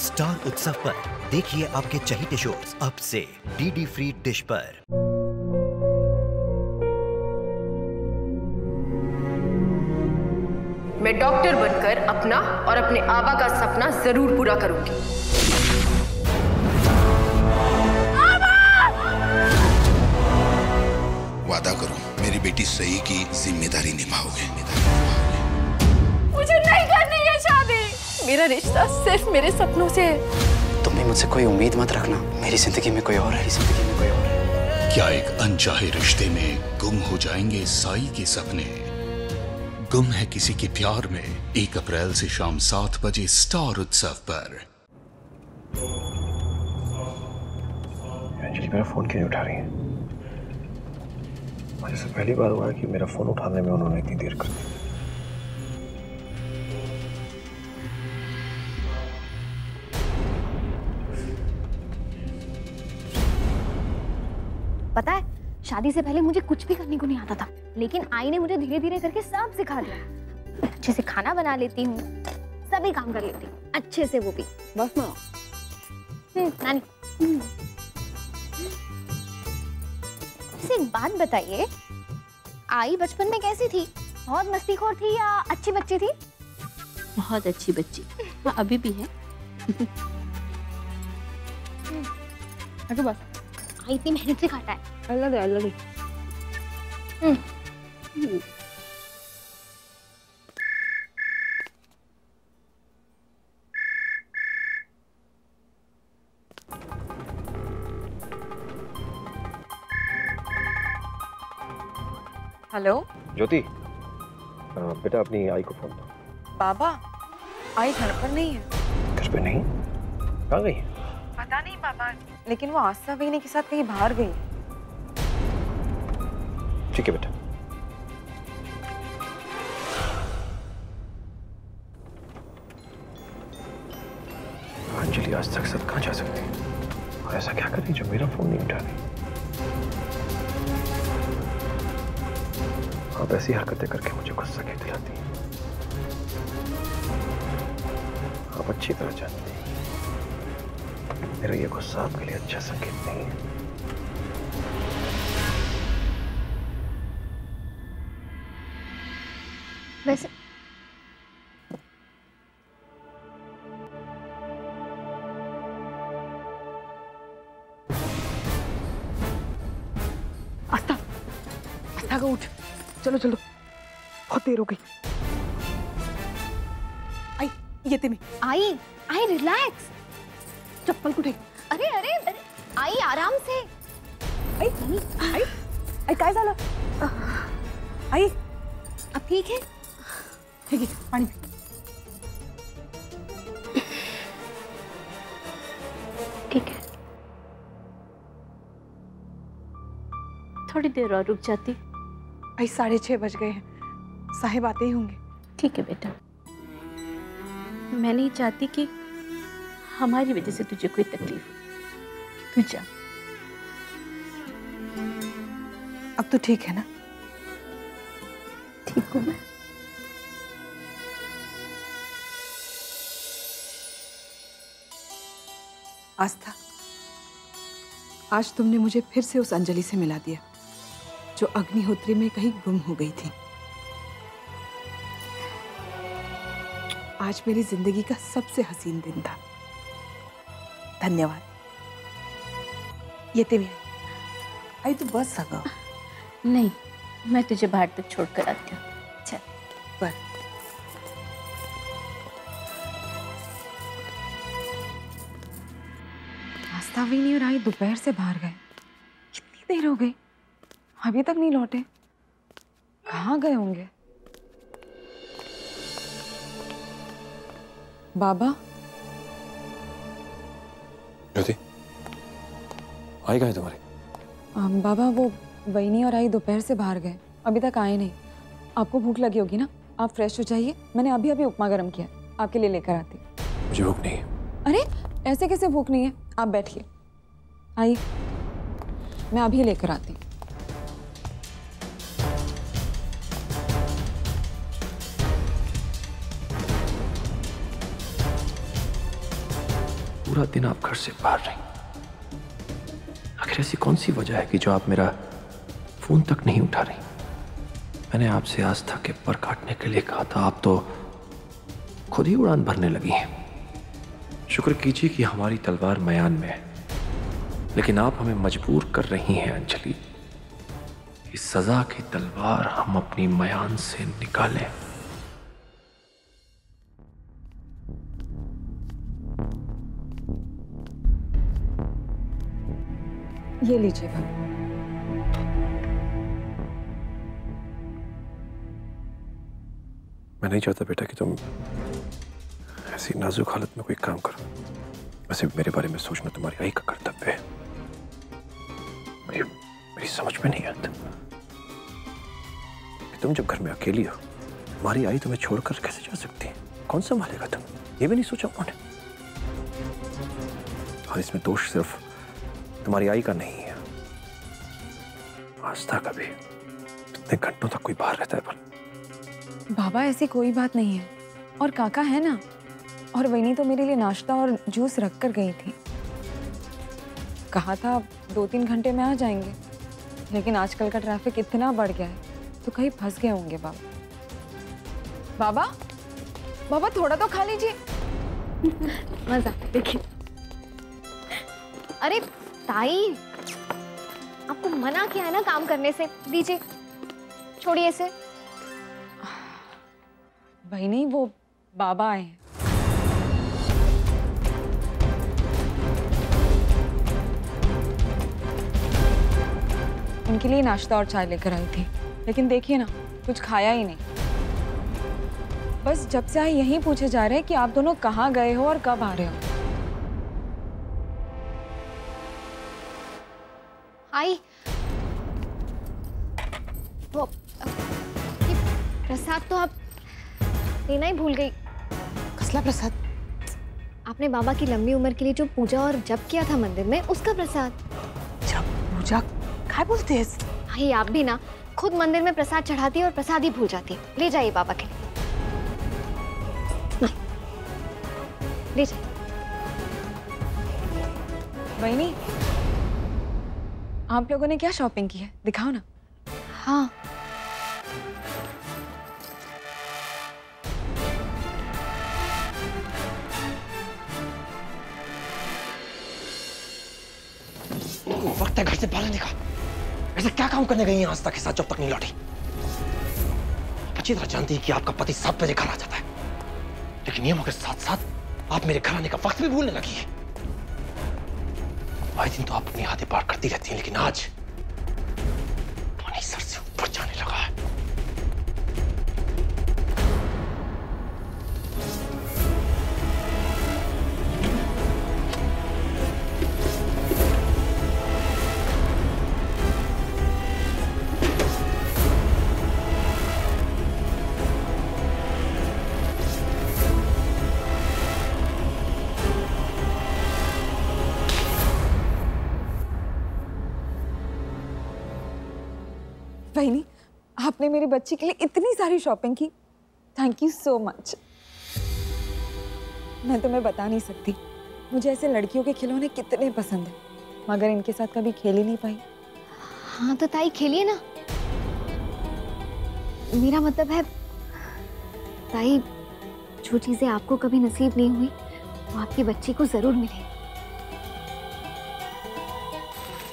Star उत्सव पर देखिए आपके चहेते शोज अब से डीडी फ्री डिश पर। मैं डॉक्टर बनकर अपना और अपने आबा का सपना जरूर पूरा करूंगी। वादा करो मेरी बेटी सही की जिम्मेदारी निभाओगे। मुझे नहीं करनी है शादी। मेरा रिश्ता सिर्फ मेरे सपनों से है। तुम भी मुझसे कोई उम्मीद मत रखना। मेरी जिंदगी में कोई और है, जिंदगी में कोई और है। क्या एक अनचाहे रिश्ते में गुम हो जाएंगे साई के सपने? गुम है किसी के प्यार में 1 अप्रैल से शाम 7 बजे स्टार उत्सव पर। अंजलि मेरा फोन क्यों नहीं उठा रही है? मुझे से पहली बार हुआ है कि मेरा फोन उठाने में उन्होंने इतनी देर कर दी। पता है, शादी से पहले मुझे कुछ भी करने को नहीं आता था, लेकिन आई ने मुझे धीरे धीरे करके सब सिखा दिया। अच्छे से खाना बना लेती हूँ, सभी काम कर लेती हूँ अच्छे से, वो भी बस माँ। नानी एक बात बताइए, आई बचपन में कैसी थी? बहुत मस्तीखोर थी या अच्छी बच्ची थी? बहुत अच्छी बच्ची, हाँ अभी भी है। बस आई इतनी मेहनत से खाता है। अल्लाह दे अल्लाह दे। हेलो ज्योति, बेटा अपनी आई को फोन दो। बाबा, आई घर पर नहीं है। घर पे नहीं? कहाँ गई? पता नहीं बाबा, लेकिन वो आस्था वीने के साथ कहीं बाहर गई। ठीक है बेटा। अंजलि आज तक साथ कहाँ जा सकती है और ऐसा क्या कर रही जो मेरा फोन नहीं उठा रही? आप ऐसी हरकतें करके मुझे गुस्सा क्यों दिलाती हैं? आप अच्छी तरह जानती हैं मेरा ये गुस्सा आपके लिए अच्छा संकेत नहीं है। वैसे आस्था, आस्था का उठ, चलो चलो, बहुत देर हो गई। आई, ये तेमी। आई आई रिलैक्स, चप्पल कुठे? अरे अरे अरे आई आराम से। आई आई आई काय झालं? आई अब ठीक है? ठीक है, पानी पी। ठीक है, थोड़ी देर और रुक जाती। आई 6:30 बज गए हैं, साहिब आते ही होंगे। ठीक है बेटा, मैं नहीं चाहती कि हमारी वजह से तुझे कोई तकलीफ हो। तू जा। अब तो ठीक है ना? ठीक हूँ मैं। आस्था, आज तुमने मुझे फिर से उस अंजलि से मिला दिया जो अग्निहोत्री में कहीं गुम हो गई थी। आज मेरी जिंदगी का सबसे हसीन दिन था। धन्यवाद। ये तेरी आई तो बस सगा। नहीं, मैं तुझे बाहर तक छोड़ कर आती हूँ। चल। पर आस्था वीनी और आई दोपहर से बाहर गए। कितनी देर हो गई, अभी तक नहीं लौटे। कहाँ गए होंगे? बाबा, ज्योति, आई कहाँ है तुम्हारी? बाबा वो वहीनी और आई दोपहर से बाहर गए, अभी तक आए नहीं। आपको भूख लगी होगी ना, आप फ्रेश हो जाइए। मैंने अभी अभी उपमा गर्म किया, आपके लिए लेकर आती। मुझे भूख नहीं है। अरे ऐसे कैसे भूख नहीं है? आप बैठिए, आइए, मैं अभी लेकर आती। पूरा दिन आप घर से बाहर रही। आखिर ऐसी कौन सी वजह है कि जो आप मेरा फोन तक नहीं उठा रही? मैंने आपसे आस्था के पर काटने के लिए कहा था, आप तो खुद ही उड़ान भरने लगी हैं। शुक्र कीजिए कि हमारी तलवार मयान में है, लेकिन आप हमें मजबूर कर रही हैं अंजलि, इस सजा की तलवार हम अपनी मयान से निकालें। ये लीजिए भाभी। मैं नहीं चाहता बेटा कि तुम ऐसी नाजुक हालत में कोई काम करो। वैसे मेरे बारे में सोचना तुम्हारी आई का कर्तव्य है। मेरी समझ में नहीं आता कि तुम जब घर में अकेली हो, तुम्हारी आई तुम्हें छोड़कर कैसे जा सकती है? कौन संभालेगा तुम? ये भी नहीं सोचा उन्होंने। और इसमें दोष सिर्फ तुम्हारी आई का नहीं है, आस्था का भी। कितने घंटों तक कोई बाहर रहता है पर? बाबा ऐसी कोई बात नहीं है, और काका है ना, और वही तो मेरे लिए नाश्ता और जूस रख कर गई थी। कहा था 2-3 घंटे में आ जाएंगे, लेकिन आजकल का ट्रैफिक इतना बढ़ गया है तो कहीं फंस गए होंगे बाबा। बाबा बाबा थोड़ा तो खा लीजिए। मजा देखिए। अरे ताई, आपको मना किया है ना काम करने से, दीजिए, छोड़िए इसे। भाई नहीं, वो बाबा आए हैं। उनके लिए नाश्ता और चाय लेकर आई थी, लेकिन देखिए ना, कुछ खाया ही नहीं। बस जब से आए यही पूछे जा रहे हैं कि आप दोनों कहाँ गए हो और कब आ रहे हो। आई, वो ये प्रसाद तो आप देना ही भूल गई। कसला प्रसाद? आपने बाबा की लंबी उम्र के लिए जो पूजा और जप किया था मंदिर में, उसका प्रसाद। जब पूजा क्या बोलते हैं? आई, आप भी ना खुद मंदिर में प्रसाद चढ़ाती है और प्रसाद ही भूल जाती है। ले जाइए बाबा के लिए, ले जाइए। बहनी, आप लोगों ने क्या शॉपिंग की है, दिखाओ ना। हाँ, वक्त है घर से बाहर का। ऐसा क्या काम करने गई हैं आस्था के साथ जब तक नहीं लौटी? अच्छी तरह जानती है कि आपका पति 7 बजे घर आ जाता है, लेकिन नियमों के साथ साथ आप मेरे घर आने का वक्त भी भूलने लगी है। आए दिन तो आप अपनी हदें पार करती रहती हैं, लेकिन आज पानी सर से ऊपर जाने लगा है। बहनी, आपने मेरी बच्ची के लिए इतनी सारी शॉपिंग की, थैंक यू सो मच। मैं तुम्हें बता नहीं सकती मुझे ऐसे लड़कियों के खिलौने कितने पसंद हैं, मगर इनके साथ कभी खेल ही नहीं पाई। हाँ तो ताई खेलिए ना। मेरा मतलब है ताई, जो चीजें आपको कभी नसीब नहीं हुई वो आपकी बच्ची को जरूर मिले।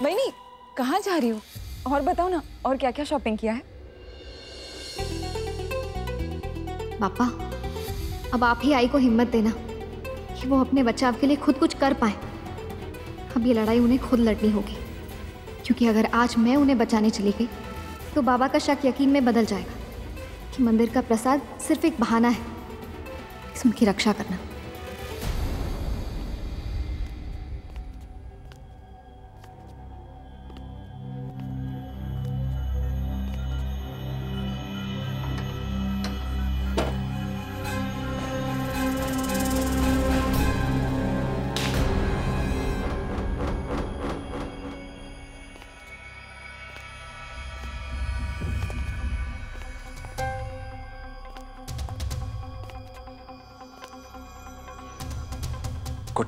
बहनी, कहाँ जा रही हो? और बताओ ना, और क्या क्या शॉपिंग किया है? पापा, अब आप ही आई को हिम्मत देना कि वो अपने बचाव के लिए खुद कुछ कर पाए। अब ये लड़ाई उन्हें खुद लड़नी होगी, क्योंकि अगर आज मैं उन्हें बचाने चली गई तो बाबा का शक यकीन में बदल जाएगा कि मंदिर का प्रसाद सिर्फ एक बहाना है उनकी रक्षा करना।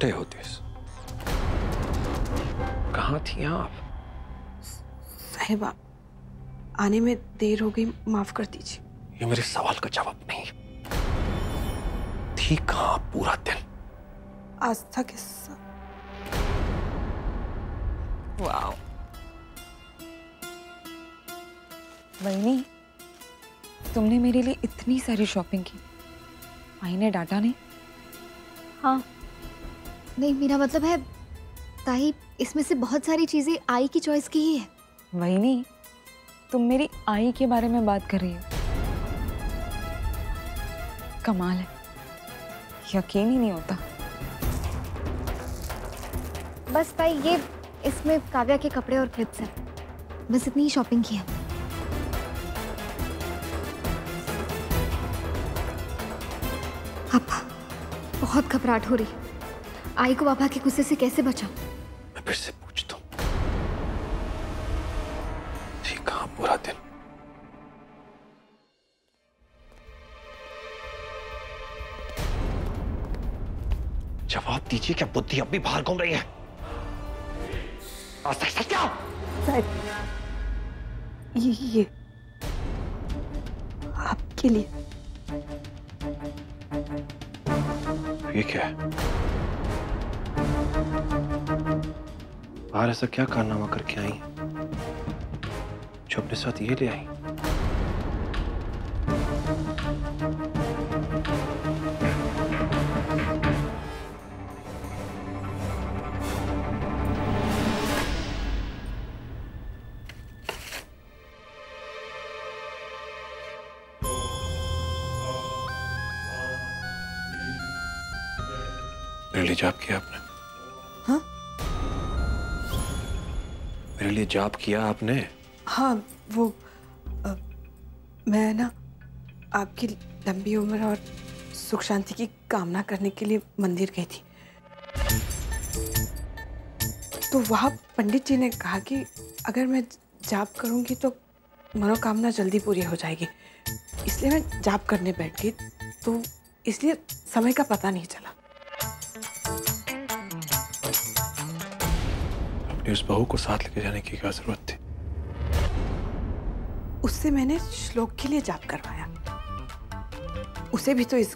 छोटे होते कहाँ थी आप? साहिबा, आने में देर हो गई, माफ कर दीजिए। ये मेरे सवाल का जवाब नहीं। थी कहाँ पूरा दिन? आस्था के साथ। वाओ। वहीनी, तुमने मेरे लिए इतनी सारी शॉपिंग की, आई ने डांटा नहीं? हाँ, नहीं मेरा मतलब है ताई, इसमें से बहुत सारी चीजें आई की चॉइस की ही है। वहीनी, तुम मेरी आई के बारे में बात कर रही हो? कमाल है, यकीन ही नहीं होता। बस ताई, ये इसमें काव्या के कपड़े और क्लिप्स हैं, बस इतनी ही शॉपिंग की है। पापा, बहुत घबराहट हो रही है। आई को पापा के गुस्से से कैसे बचाऊं? मैं फिर से पूछता हूँ, थी कहाँ पूरा दिन? जवाब दीजिए, क्या बुद्धि अब भी बाहर घूम रही है? सच क्या? ये आपके लिए। ये क्या है? बाहर ऐसा क्या कारनामा करके आई जो अपने साथ ये ले आई? मेरे लिए जाप किया आपने? हाँ? मेरे लिए जाप किया आपने? हाँ, वो मैं ना आपकी लंबी उम्र और सुख शांति की कामना करने के लिए मंदिर गई थी। तो वहाँ पंडित जी ने कहा कि अगर मैं जाप करूँगी तो मनोकामना जल्दी पूरी हो जाएगी, इसलिए मैं जाप करने बैठ गई। तो इसलिए समय का पता नहीं चला। अपनी उस बहू को साथ लेके जाने की क्या जरूरत थी? उससे मैंने श्लोक के लिए जाप करवाया। उसे भी तो इस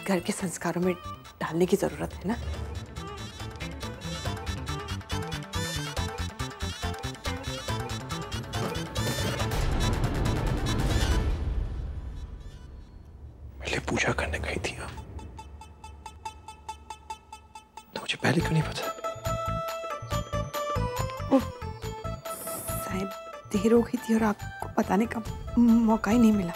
घर के संस्कारों में डालने की जरूरत है ना। मेरे लिए पूजा करने गई थी आप, तो मुझे पहले क्यों नहीं पता? साहिब, देर हो गई थी और आपको बताने का मौका ही नहीं मिला।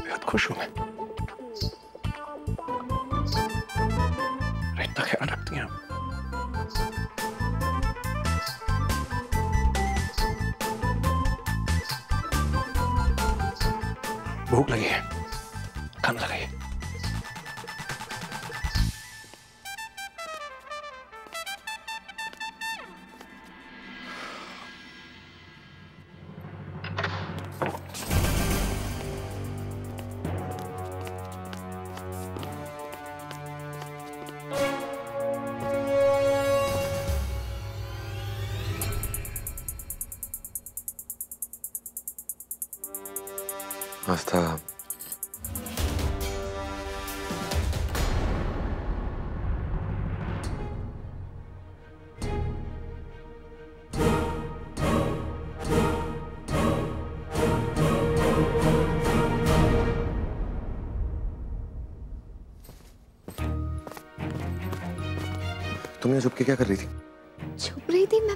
बेहद खुश हूं मैं। इतना ख्याल रखती हैं आप। भूख लगी है, खाना लगाइए। आस्था, तुम यहाँ छुप के क्या कर रही थी? छुप रही थी मैं?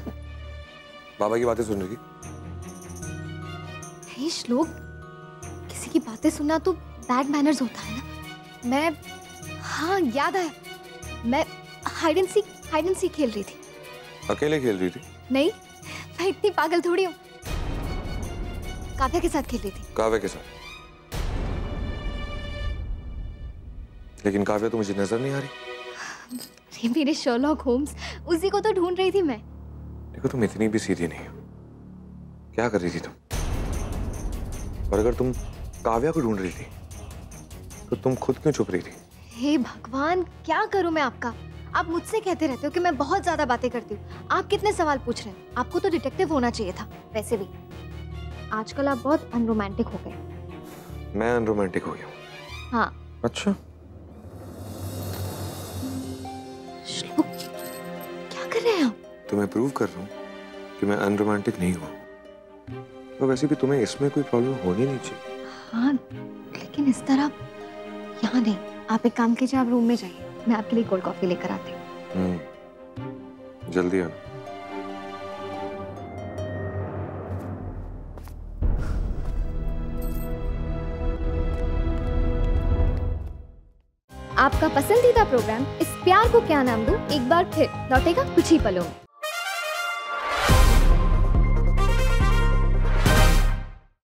बाबा की बातें सुन रही थी? हे श्लोक, किसी की बातें सुनना तो बैड मैनर्स होता है ना। मैं, हाँ याद आया, मैं हाइड एंड सीक खेल रही थी। अकेले खेल रही थी? नहीं, मैं इतनी पागल थोड़ी हूँ। काव्या के साथ खेल रही थी। काव्या के साथ? लेकिन काव्या तो मुझे नजर नहीं आ रही। मेरे शर्लॉक होम्स, उसी को तो ढूंढ रही थी मैं। देखो तुम इतनी भी सीधी नहीं हो। क्या कर रही थी तुम? और अगर तुम काव्या को ढूंढ रही थी तो तुम खुद क्यों चुप रही थी? हे भगवान, क्या करूं मैं आपका? आप मुझसे कहते रहते हो कि मैं बहुत ज्यादा बातें करती हूँ। आप कितने सवाल पूछ रहे हैं? आपको तो डिटेक्टिव होना चाहिए था। वैसे भी आजकल आप बहुत अनरोमांटिक हो गए। मैं अनरोमांटिक हो गया हूँ? हाँ। अच्छा, श्लोक, क्या कर रहे हैं आप? तुम्हें प्रूव कर रहा हूँ कि मैं अनरोमांटिक नहीं हुआ। तो वैसे भी तुम्हें इसमें कोई प्रॉब्लम होनी नहीं चाहिए। हाँ, लेकिन इस तरह यहाँ नहीं। आप एक काम कीजिए, आप रूम में जाइए, मैं आपके लिए कोल्ड कॉफी लेकर आती हूँ। जल्दी आना। आपका पसंदीदा प्रोग्राम इस प्यार को क्या नाम दूं एक बार फिर लौटेगा कुछ ही पलों में।